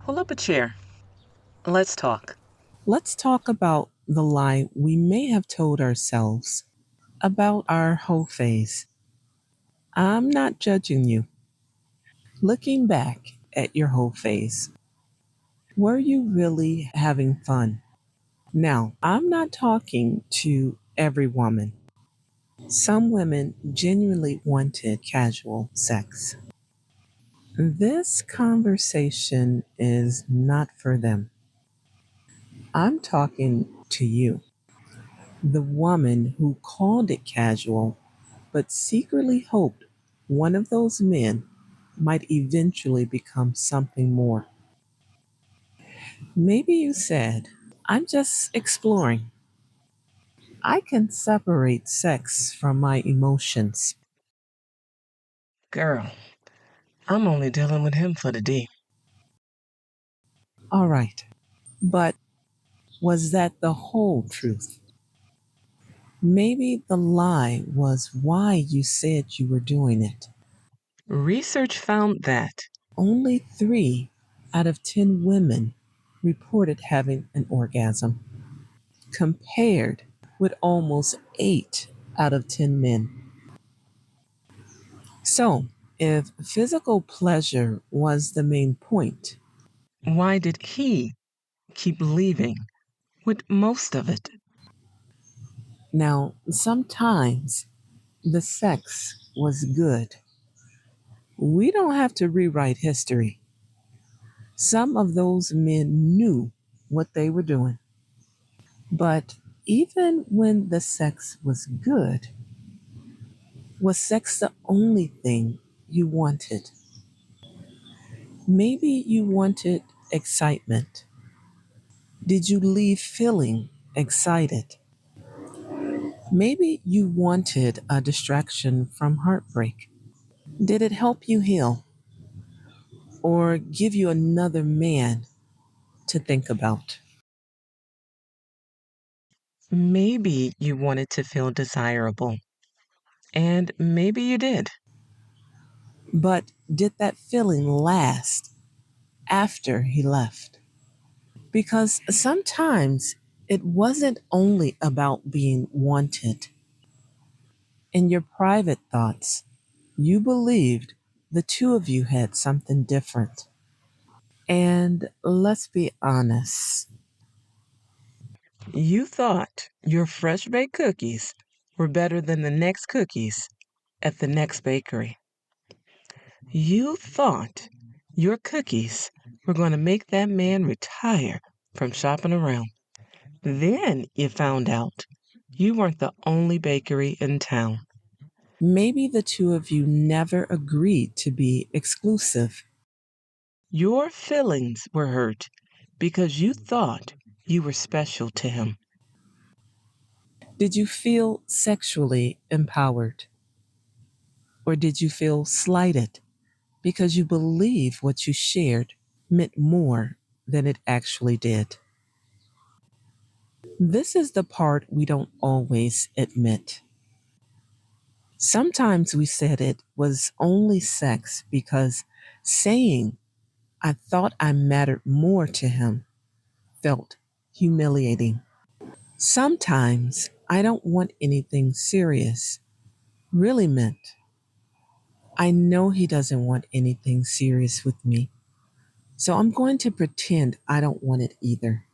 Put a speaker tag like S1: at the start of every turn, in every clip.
S1: Pull up a chair. Let's talk.
S2: Let's talk about the lie we may have told ourselves about our whole phase. I'm not judging you. Looking back at your whole phase, were you really having fun? Now, I'm not talking to every woman. Some women genuinely wanted casual sex. This conversation is not for them. I'm talking to you, the woman who called it casual but secretly hoped one of those men might eventually become something more. Maybe you said, I'm just exploring. I can separate sex from my emotions.
S1: Girl, I'm only dealing with him for the D.
S2: All right. But was that the whole truth? Maybe the lie was why you said you were doing it.
S1: Research found that.
S2: Only 3 out of 10 women reported having an orgasm, compared with almost 8 out of 10 men. So, if physical pleasure was the main point,
S1: Why did he keep leaving with most of it?
S2: now sometimes the sex was good. We don't have to rewrite history. Some of those men knew what they were doing. But even when the sex was good, was sex the only thing you wanted? Maybe you wanted excitement. Did you leave feeling excited? Maybe you wanted a distraction from heartbreak. Did it help you heal or give you another man to think about?
S1: Maybe you wanted to feel desirable. And maybe you did.
S2: But did that feeling last after he left? Because sometimes it wasn't only about being wanted. In your private thoughts, you believed the two of you had something different. And let's be honest,
S1: You thought your fresh baked cookies were better than the next cookies at the next bakery. You thought your cookies were going to make that man retire from shopping around. Then you found out you weren't the only bakery in town.
S2: maybe the two of you never agreed to be exclusive.
S1: Your feelings were hurt because you thought you were special to him.
S2: Did you feel sexually empowered? Or did you feel slighted because you believe what you shared meant more than it actually did? This is the part we don't always admit. Sometimes we said it was only sex because saying I thought I mattered more to him felt humiliating. Sometimes I don't want anything serious really meant I know he doesn't want anything serious with me, so I'm going to pretend I don't want it either.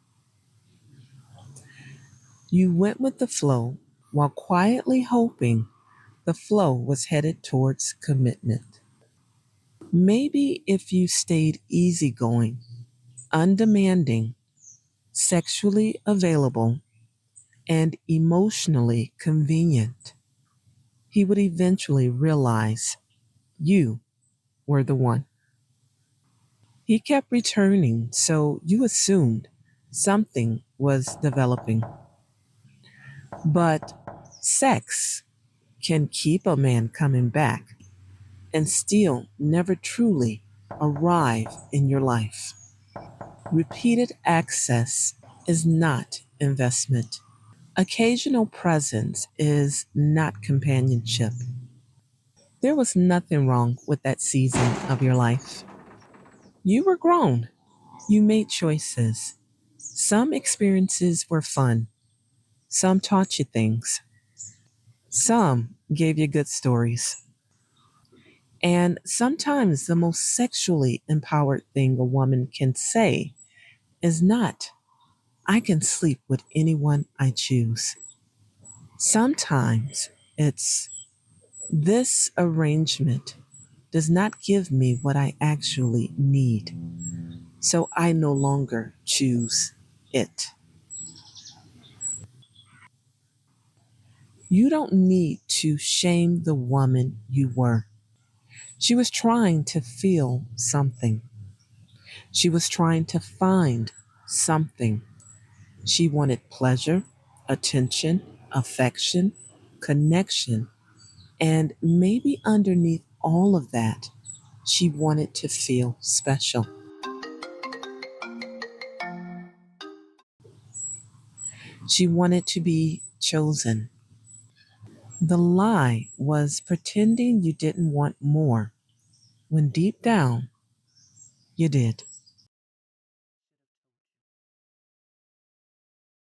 S2: You went with the flow while quietly hoping the flow was headed towards commitment. Maybe if you stayed easygoing, undemanding, sexually available, and emotionally convenient, he would eventually realize you were the one. He kept returning, so you assumed something was developing. But sex can keep a man coming back and still never truly arrive in your life. Repeated access is not investment. Occasional presence is not companionship. There was nothing wrong with that season of your life. You were grown. You made choices. Some experiences were fun, some taught you things, some gave you good stories. And sometimes the most sexually empowered thing a woman can say is not, I can sleep with anyone I choose. Sometimes it's, this arrangement does not give me what I actually need, so I no longer choose it. You don't need to shame the woman you were. She was trying to feel something. She was trying to find something. She wanted pleasure, attention, affection, connection, and maybe underneath all of that, she wanted to feel special. She wanted to be chosen. The lie was pretending you didn't want more when deep down you did.